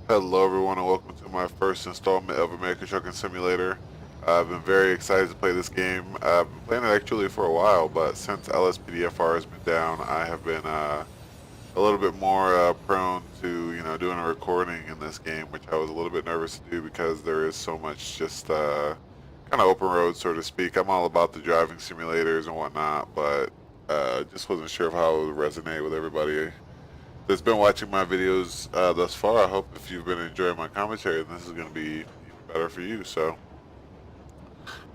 Hello everyone and welcome to my first installment of American Trucking Simulator. I've been very excited to play this game. I've been playing it actually for a while, but since LSPDFR has been down, I have been a little bit more prone to, doing a recording in this game, which I was a little bit nervous to do because there is so much just kind of open road, so to speak. I'm all about the driving simulators and whatnot, but just wasn't sure of how it would resonate with everybody that's been watching my videos thus far. I hope if you've been enjoying my commentary, then this is going to be even better for you. So,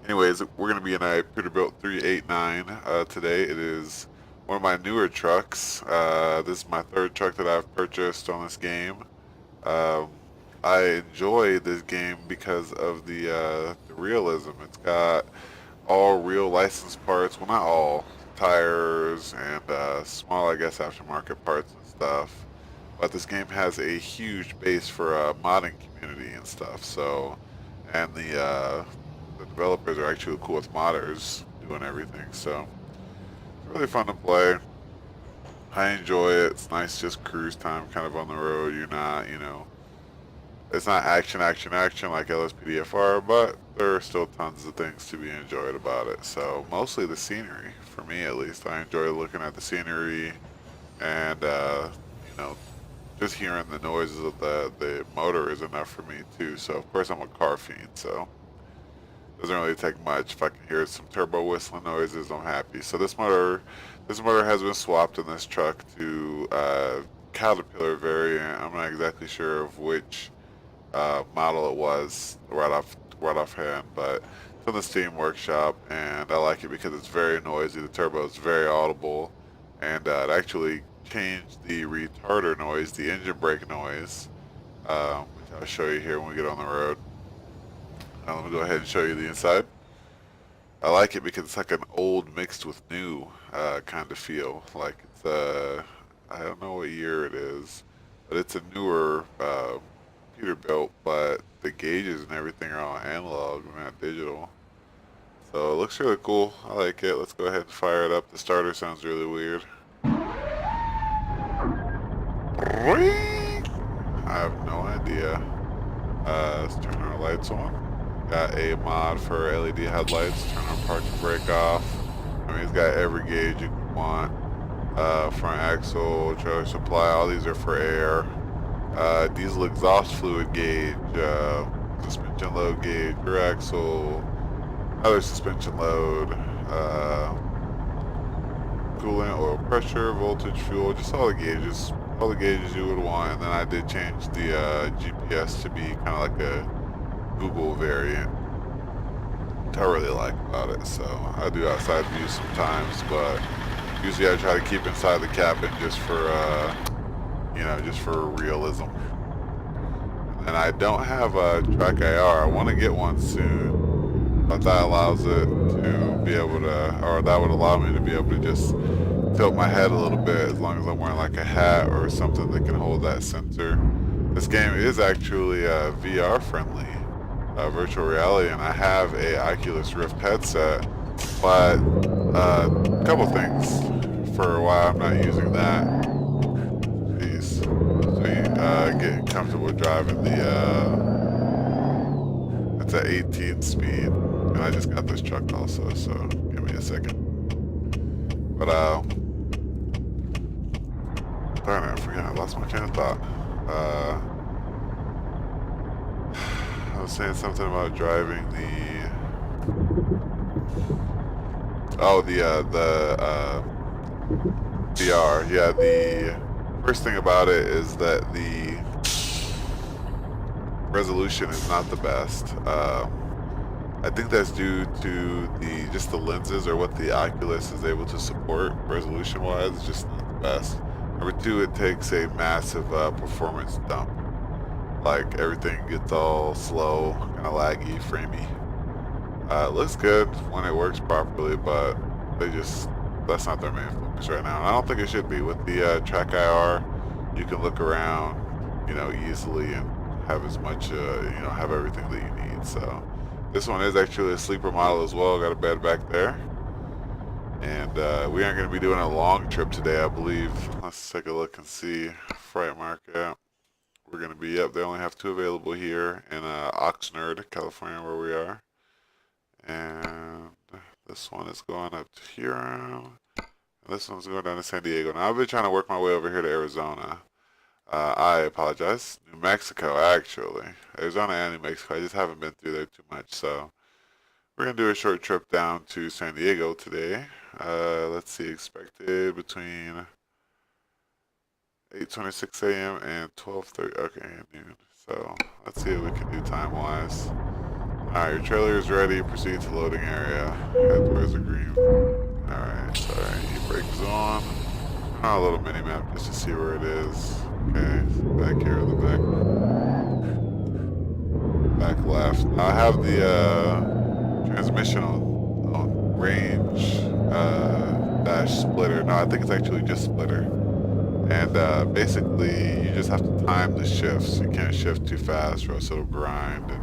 anyways, we're going to be in a Peterbilt 389 today. It is one of my newer trucks. This is my third truck that I've purchased on this game. Um, I enjoy this game because of the realism. It's got all real licensed parts. Well, not all tires and small, I guess, aftermarket parts and stuff. But this game has a huge base for modding community and stuff. So, and the developers are actually cool with modders doing everything. So it's really fun to play. I enjoy it. It's nice, just cruise time, kind of on the road. You're not, it's not action like LSPDFR, but there are still tons of things to be enjoyed about it. So mostly the scenery, for me at least. I enjoy looking at the scenery and you know just hearing the noises of the motor is enough for me too. So of course I'm a car fiend, so it doesn't really take much. If I can hear some turbo whistling noises, I'm happy. So this motor has been swapped in this truck to Caterpillar variant. I'm not exactly sure of which model it was right offhand, but it's in the Steam Workshop, and I like it because it's very noisy. The turbo is very audible, and it actually changed the retarder noise, the engine brake noise, which I'll show you here when we get on the road. Now let me go ahead and show you the inside. I like it because it's like an old mixed with new kind of feel. Like it's I don't know what year it is, but it's a newer Peterbilt, but the gauges and everything are all analog, not digital. So it looks really cool. I like it. Let's go ahead and fire it up. The starter sounds really weird. I have no idea. Let's turn our lights on. Got a mod for LED headlights. Turn our park and brake off. I mean, it's got every gauge you could want. Front axle, trailer supply, all these are for air. Diesel exhaust fluid gauge, suspension load gauge, rear axle, other suspension load, coolant, oil pressure, voltage, fuel, just all the gauges you would want. And then I did change the GPS to be kind of like a Google variant, which I really like about it. So I do outside views sometimes, but usually I try to keep inside the cabin just for just for realism. And I don't have a Track AR. I want to get one soon, but that allows it to be able to, or that would allow me to be able to just tilt my head a little bit as long as I'm wearing like a hat or something that can hold that sensor. This game is actually VR friendly, virtual reality, and I have a Oculus Rift headset, but a couple things for why I'm not using that. Jeez. So getting comfortable driving it's at 18 speed, and I just got this truck also, so give me a second. But darn it, I forgot, I lost my train of thought. I was saying something about driving the VR. Yeah, the first thing about it is that the resolution is not the best. I think that's due to the lenses or what the Oculus is able to support resolution-wise. It's just not the best. Number two, it takes a massive performance dump. Like everything gets all slow, kind of laggy, framey. It looks good when it works properly, but that's not their main focus right now. And I don't think it should be. With the Track IR, you can look around, easily and have as much, have everything that you need. So this one is actually a sleeper model as well. Got a bed back there. And we aren't going to be doing a long trip today, I believe. Let's take a look and see. Fright market. we're going to be up. They only have 2 available here in Oxnard, California, where we are. And this one is going up to Huron. This one's going down to San Diego. Now, I've been trying to work my way over here to Arizona. I apologize. New Mexico, actually. Arizona and New Mexico. I just haven't been through there too much. So we're going to do a short trip down to San Diego today. Let's see, expected between 8:26 a.m. and 12:30. Okay, noon. So let's see what we can do time-wise. Alright, your trailer is ready. Proceed to loading area. Head towards the green. Alright, sorry. E-brake is on. A little mini-map just to see where it is. Okay, back here in the back left. Now I have the transmission on range dash splitter. No, I think it's actually just splitter. And basically, you just have to time the shifts. You can't shift too fast or else it'll grind and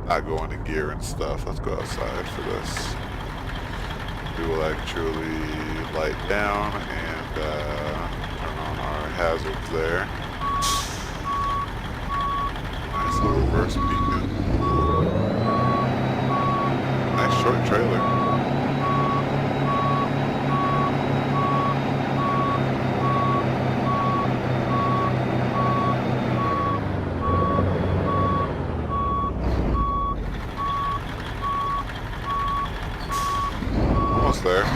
not go into gear and stuff. Let's go outside for this. We will actually light down and turn on our hazards there. Nice little reverse beacon. Nice short trailer. There.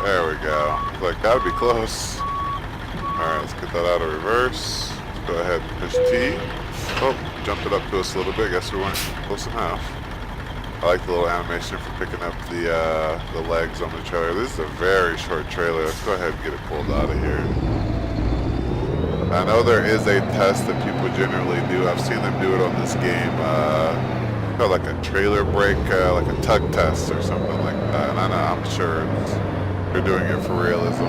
There we go. Like, that would be close. Alright, let's get that out of reverse. Let's go ahead and push T. Oh, jumped it up to us a little bit. Guess we weren't close enough. I like the little animation for picking up the legs on the trailer. This is a very short trailer. Let's go ahead and get it pulled out of here. I know there is a test that people generally do. I've seen them do it on this game. Like a trailer brake, like a tug test or something like that. And I'm sure they're doing it for realism.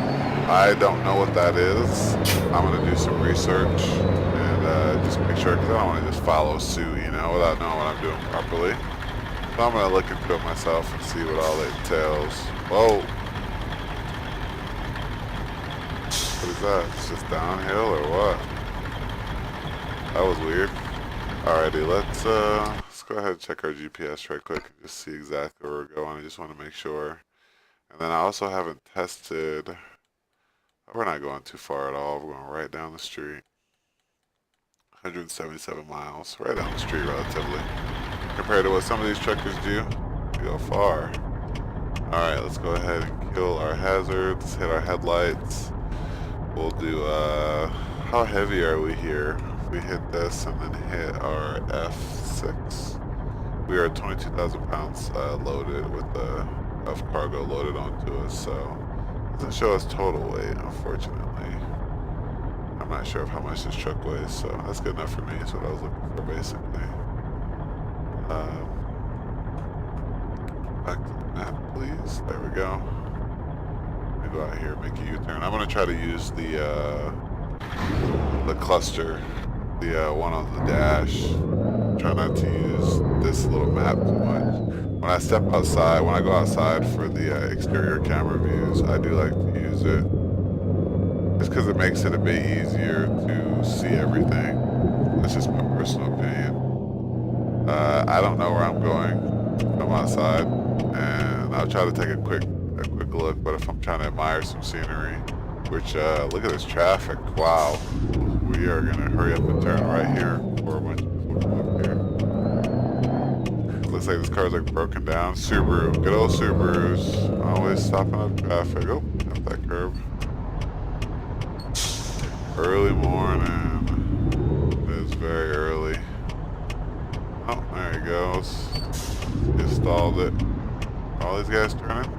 I don't know what that is. I'm gonna do some research and just make sure, because I don't want to just follow suit, you know, without knowing what I'm doing properly. So I'm gonna look into it myself and see what all it entails. Whoa! What is that? It's just downhill or what? That was weird. Alrighty, let's go ahead and check our GPS right quick and just see exactly where we're going. I just want to make sure. And then I also haven't tested. We're not going too far at all. We're going right down the street. 177 miles, right down the street relatively. Compared to what some of these truckers do, we go far. Alright, let's go ahead and kill our hazards, hit our headlights. We'll do, how heavy are we here? We hit this and then hit our F6. We are 22,000 pounds loaded with of cargo loaded onto us, so it doesn't show us total weight, unfortunately. I'm not sure of how much this truck weighs, so that's good enough for me. That's what I was looking for, basically. Back to the map, please. There we go. Let me go out here and make a U-turn. I'm gonna try to use the cluster. The one on the dash. Try not to use this little map too much. When I step outside, when I go outside for the exterior camera views, I do like to use it. Just because it makes it a bit easier to see everything. That's just my personal opinion. I don't know where I'm going. I'm outside, and I'll try to take a quick look. But if I'm trying to admire some scenery, which look at this traffic. Wow. We are gonna hurry up and turn right here for a bunch of people come up here. Looks like this car's like broken down. Subaru, good old Subarus, always stopping up traffic. Oh, up that curb. Early morning. It is very early. Oh, there he goes. Just stalled it. All these guys turning?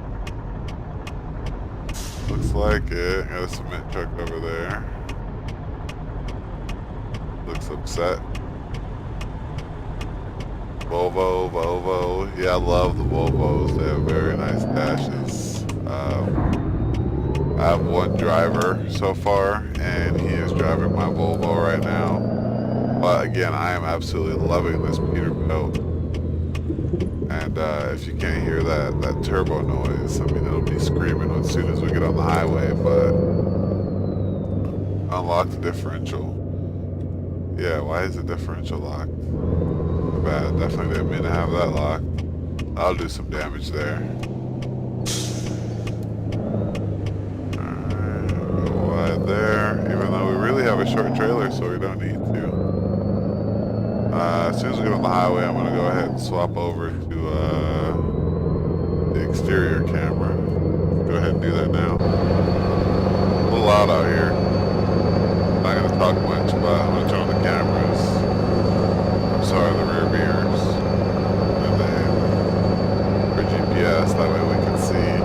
Looks like it. Got a cement truck over there. Looks upset. Volvo. Yeah, I love the Volvos. They have very nice dashes. I have one driver so far, and he is driving my Volvo right now. But again, I am absolutely loving this Peterbilt. And if you can't hear that turbo noise, I mean, it'll be screaming as soon as we get on the highway, but unlock the differential. Yeah, why is the differential locked? Bad, definitely didn't mean to have that locked. I'll do some damage there. Alright, go wide there. Even though we really have a short trailer, so we don't need to. As soon as we get on the highway, I'm gonna go ahead and swap over to the exterior camera. Go ahead and do that now. A little loud out here. Not gonna talk much, but I'm gonna turn on the cameras. I'm sorry, the rear mirrors. And then for GPS, that way we can see.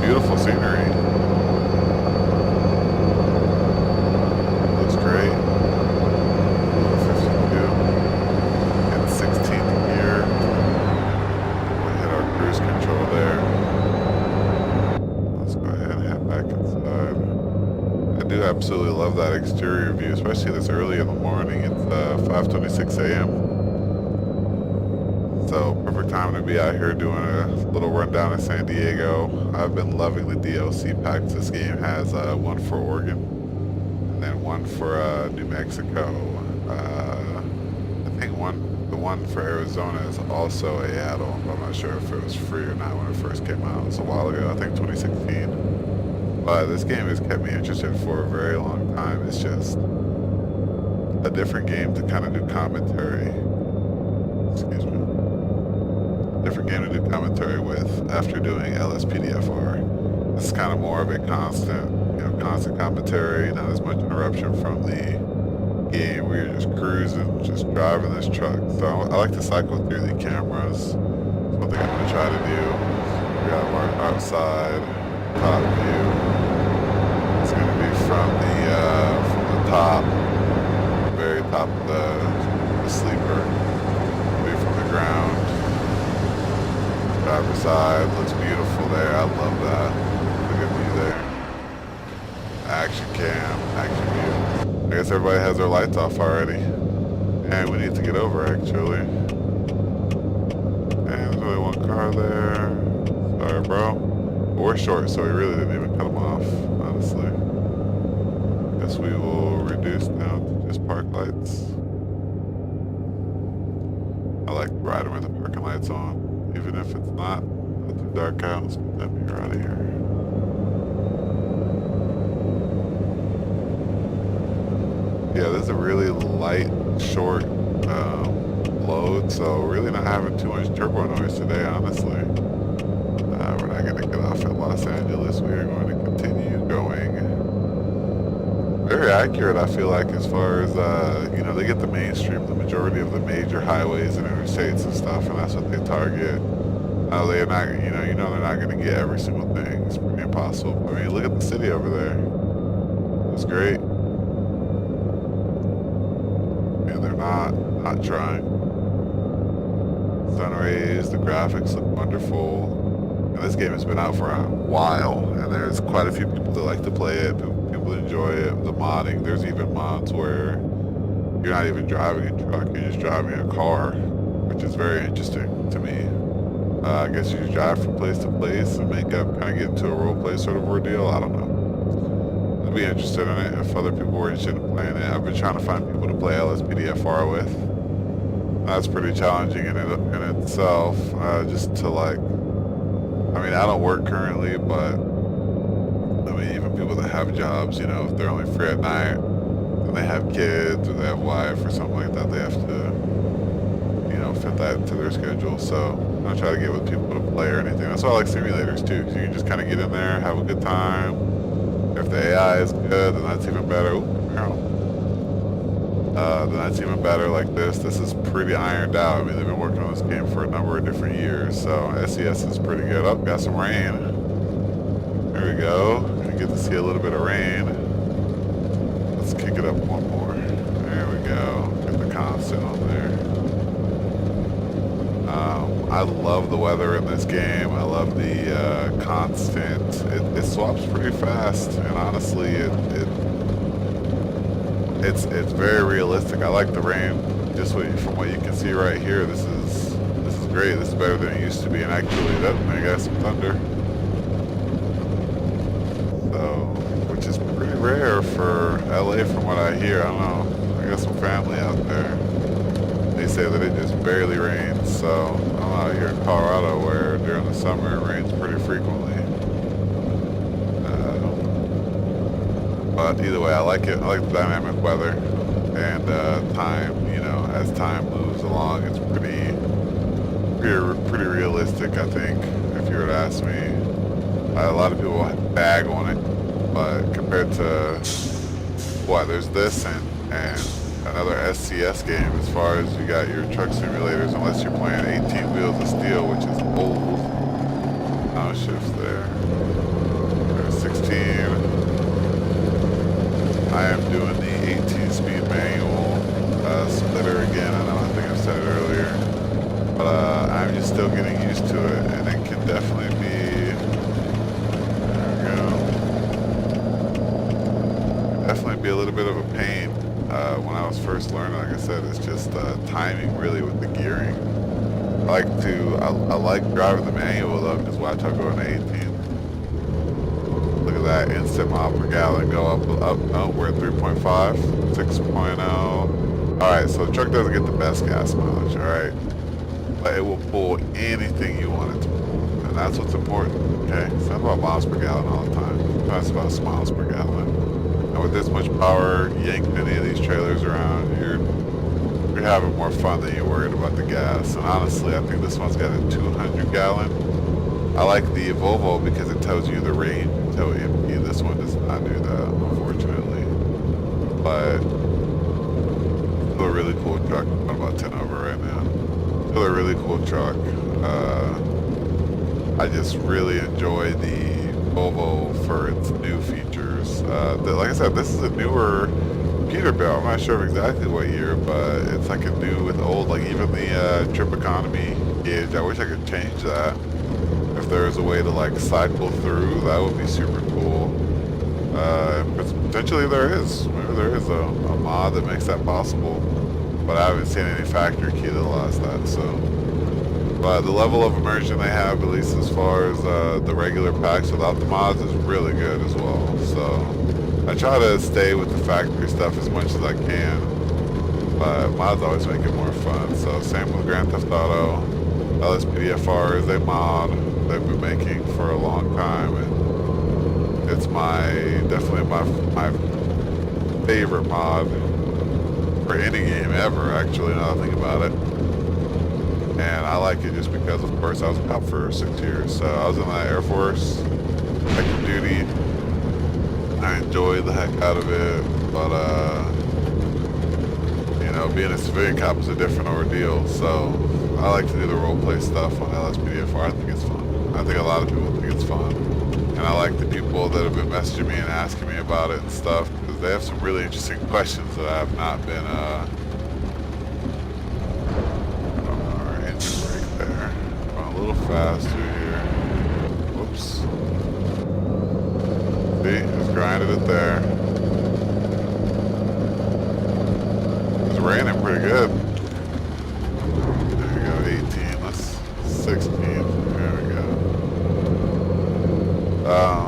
Beautiful scenery. Looks great. 52. And 16th gear. We'll hit our cruise control there. Let's go ahead and head back inside. I do absolutely love that exterior view, especially this early in the morning. It's 5:26 a.m. So perfect time to be out here doing a little rundown in San Diego. I've been loving the DLC packs this game has. One for Oregon, and then one for New Mexico. I think the one for Arizona is also a add-on, but I'm not sure if it was free or not when it first came out. It was a while ago, I think 2016. But this game has kept me interested for a very long time. It's just a different game to kind of do commentary. Excuse me. Different game to do commentary with after doing LSPDFR. This is kind of more of a constant commentary, not as much interruption from the game. We're just cruising, just driving this truck. So I like to cycle through the cameras. That's one thing I'm gonna try to do. We got our outside top view. It's gonna be from the top, very top of the sleeper. It'll be from the ground. Driver's side looks beautiful there. I love that. Look at me there. Action cam, action view. I guess everybody has their lights off already. And we need to get over actually. And there's only one car there. Sorry, bro. But we're short, so we really didn't even cut them off, honestly. Guess we will reduce down to just park lights. I like riding with the parking lights on. Even if it's not too dark out, let's get that mirror out of here. Yeah, this is a really light, short load, so really not having too much turbo noise today, honestly. We're not going to get off at Los Angeles. We are going to continue going. Very accurate, I feel like, as far as, they get the mainstream, the majority of the major highways and interstates and stuff, and that's what they target. They're not, they're not going to get every single thing. It's pretty impossible. I mean, look at the city over there. It's great. And they're not trying. Sun rays, the graphics look wonderful. And this game has been out for a while, and there's quite a few people that like to play it. People enjoy it. The modding, there's even mods where you're not even driving a truck, you're just driving a car, which is very interesting to me. I guess you just drive from place to place and make up, kind of get into a role play sort of ordeal. I don't know. I'd be interested in it if other people were interested in playing it. I've been trying to find people to play LSPDFR with. That's pretty challenging in itself. Just to I don't work currently, but even people that have jobs, if they're only free at night and they have kids or they have wife or something like that, they have to, fit that into their schedule. So I don't try to get with people to play or anything. That's why I like simulators too, because you can just kind of get in there, have a good time. If the AI is good, then that's even better. Ooh, then that's even better. Like this is pretty ironed out. They've been working on this game for a number of different years, so SES is pretty good. Oh, got some rain. There we go. We get to see a little bit of rain. Let's kick it up one more. There we go. Get the constant on there. I love the weather in this game. I love the constant. It swaps pretty fast, and honestly, it's very realistic. I like the rain. Just from what you can see right here, this is great. This is better than it used to be, and actually, I got some thunder. So, which is rare for LA from what I hear. I don't know. I got some family out there. They say that it just barely rains, so I'm out here in Colorado where during the summer it rains pretty frequently. But either way, I like it. I like the dynamic weather and time. You know, as time moves along, it's pretty realistic. I think, if you were to ask me, a lot of people bag on it, but compared to what, there's this and another SCS game as far as you got your truck simulators, unless you're playing 18 Wheels of Steel, which is old. No shifts there. There's 16. I am doing the 18-speed manual splitter again. I think I've said it earlier, but I'm just still getting used to it, and it can definitely be. There we go. Definitely be a little bit of a pain when I was first learning. Like I said, it's just timing really with the gearing. I like driving the manual though, because watch, I'll go into 18. Look at that, instant mile per gallon go up. No, we're at 3.5, 6.0. Alright, so the truck doesn't get the best gas mileage, alright? But it will pull anything you want it to pull. And that's what's important, okay? It's not about miles per gallon all the time. It's about miles per gallon. And with this much power yanking any of these trailers around, you're having more fun than you're worried about the gas. And honestly, I think this one's got a 200 gallon. I like the Volvo because it tells you the range until empty. This one does not do that, unfortunately. But still a really cool truck. I'm about 10 over right now. Still a really cool truck. I just really enjoy the Volvo for its new features. Like I said, this is a newer Peterbilt. I'm not sure of exactly what year, but it's like a new with old, like even the trip economy gauge. I wish I could change that. If there is a way to like cycle through, that would be super cool. Potentially there is. Maybe there is a mod that makes that possible. But I haven't seen any factory key that allows that, so. But the level of immersion they have, at least as far as the regular packs without the mods, is really good as well. So I try to stay with the factory stuff as much as I can. But mods always make it more fun. So same with Grand Theft Auto. LSPDFR is a mod they've been making for a long time, and it's definitely my favorite mod for any game ever, actually, now that I think about it. And I like it just because, of course, I was out for 6 years, so I was in the Air Force, active duty. I enjoyed the heck out of it, but you know, being a civilian cop is a different ordeal, so I like to do the roleplay stuff on LSPDFR. I think it's fun. I think a lot of people think it's fun. And I like the people that have been messaging me and asking me about it and stuff, because they have some really interesting questions that I have not been, our engine brake there. Going a little faster here. Whoops. See, just grinded it there. It's raining pretty good. 16, there we go.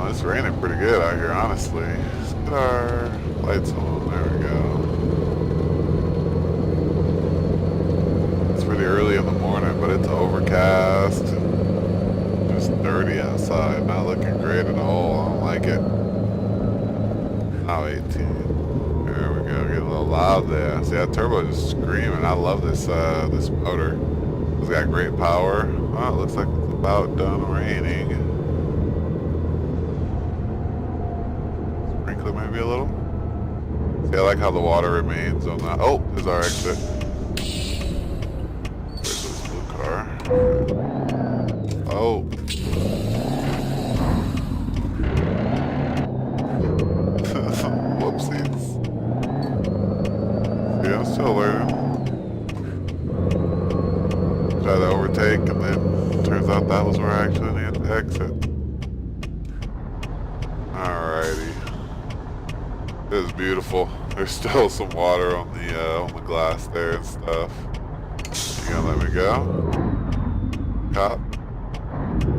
It's raining pretty good out here, honestly. Let's get our lights on, there we go. It's pretty early in the morning, but it's overcast and just dirty outside. Not looking great at all, I don't like it. Now 18. There we go, getting a little loud there. See that turbo just screaming. I love this this motor. It's got great power. Oh, it looks like it's about done raining. Sprinkle maybe a little. See, I like how the water remains on that. Oh, there's our exit. Where's this blue car? Oh. Whoopsies. See, I'm still learning. Try to overtake, and then turns out that was where I actually needed to exit. Alrighty. This is beautiful. There's still some water on the glass there and stuff. You gonna let me go? Cop?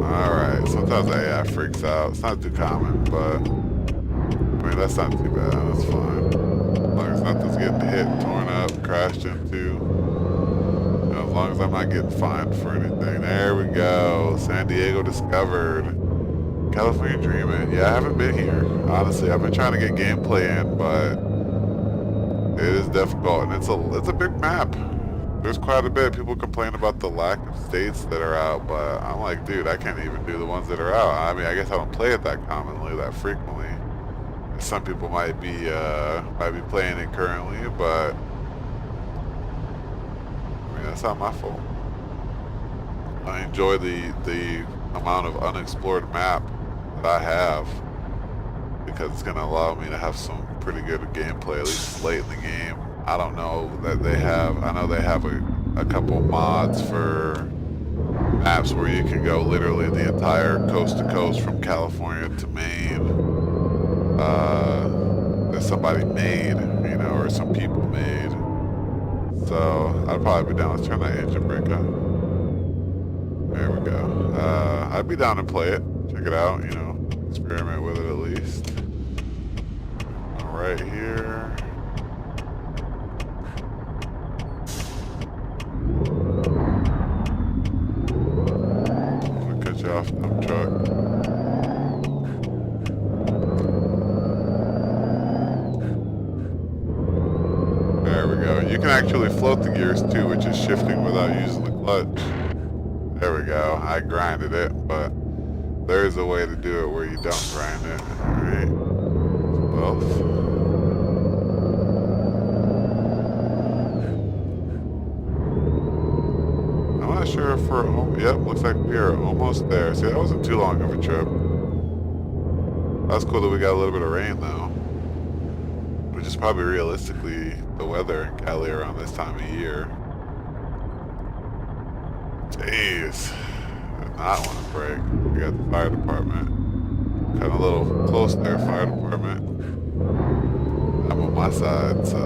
Alright, sometimes the AI freaks out. It's not too common, but I mean, that's not too bad. That's fine. As long as nothing's getting hit, torn up, crashed into. You know, as long as I'm not getting fined for anything. There we go. San Diego discovered. California Dreaming. Yeah, I haven't been here. Honestly, I've been trying to get gameplay in, but it is difficult, and it's a big map. There's quite a bit. People complain about the lack of states that are out, but I'm like, dude, I can't even do the ones that are out. I mean, I guess I don't play it that commonly, that frequently. Some people might be playing it currently, but I mean, that's not my fault. I enjoy the amount of unexplored map that I have because it's going to allow me to have some pretty good gameplay, at least late in the game. I don't know that they have, I know they have a couple mods for maps where you can go literally the entire coast to coast from California to Maine. That somebody made, you know, or some people made. So I'd probably be down. Let's turn that engine brake on. There we go. I'd be down to play it, check it out, you know, experiment with it at least. Right here. I'm gonna cut you off, dump truck. There we go. You can actually float the gears too, which is shifting without using the clutch. There we go. I grinded it, but there is a way to do it where you don't grind it. Alright. Both. I'm not sure if we're... Yep, looks like we are almost there. See, that wasn't too long of a trip. That's cool that we got a little bit of rain, though. Which is probably realistically the weather in Cali around this time of year. Jeez. Did not want to break. We got the fire department. Kind of a little close there, fire department. I'm on my side, so...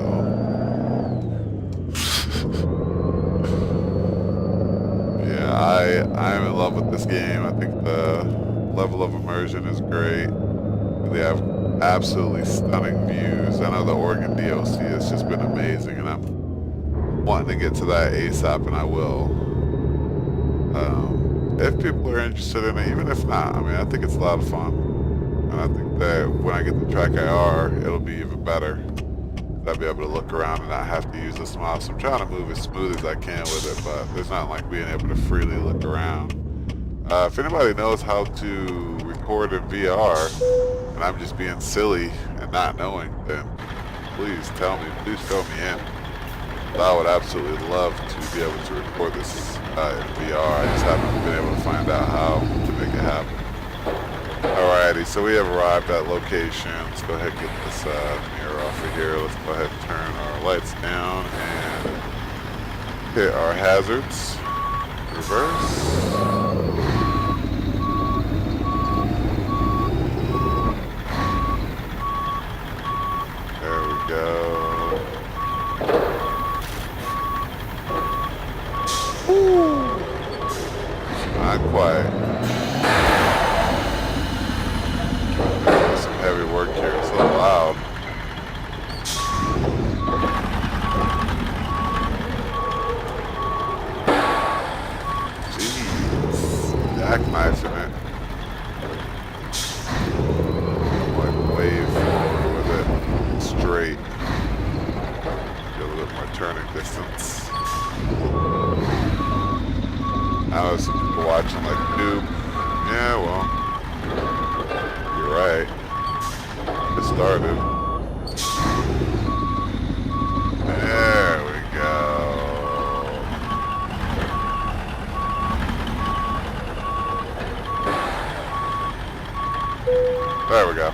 yeah, I'm in love with this game. I think the level of immersion is great. They have absolutely stunning views. I know the Oregon DOC has just been amazing, and I'm wanting to get to that ASAP, and I will. If people are interested in it, even if not, I mean, I think it's a lot of fun. And I think that when I get the track IR, it'll be even better. I'll be able to look around and not have to use this mouse. I'm trying to move as smooth as I can with it, but there's not like being able to freely look around. If anybody knows how to record in VR, and I'm just being silly and not knowing, then please tell me, please fill me in. I would absolutely love to be able to record this in VR. I just haven't been able to find out how to make it happen. Alrighty, so we have arrived at location. Let's go ahead and get this mirror off of here. Let's go ahead and turn our lights down and hit our hazards. Reverse. Not quite. There's some heavy work here. It's so loud. Jeez. Jackknifing it. I'm like wave forward with it. Straight. Get a little more turning distance. I know some people watching like, noob. Yeah, well, you're right. It started. There we go. There we go.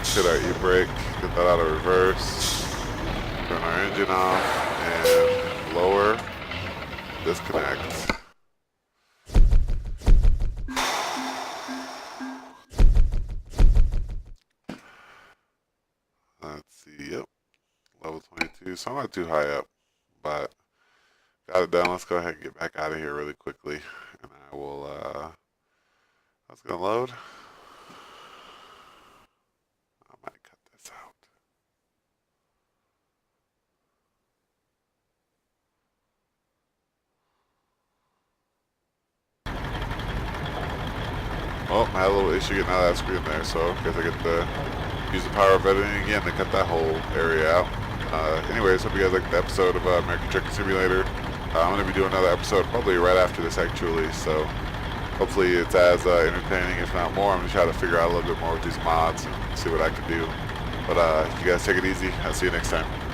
Hit our e-brake, get that out of reverse, turn our engine off, and lower. Disconnect. Let's see, yep. Level 22, so I'm not too high up, but got it done. Let's go ahead and get back out of here really quickly. And I will, that's gonna load. Well, I had a little issue getting out of that screen there, so I guess I get to use the power of editing again to cut that whole area out. Anyways, hope you guys liked the episode of American Trucking Simulator. I'm going to be doing another episode probably right after this actually, so hopefully it's as entertaining, if not more. I'm going to try to figure out a little bit more with these mods and see what I can do. But you guys take it easy. I'll see you next time.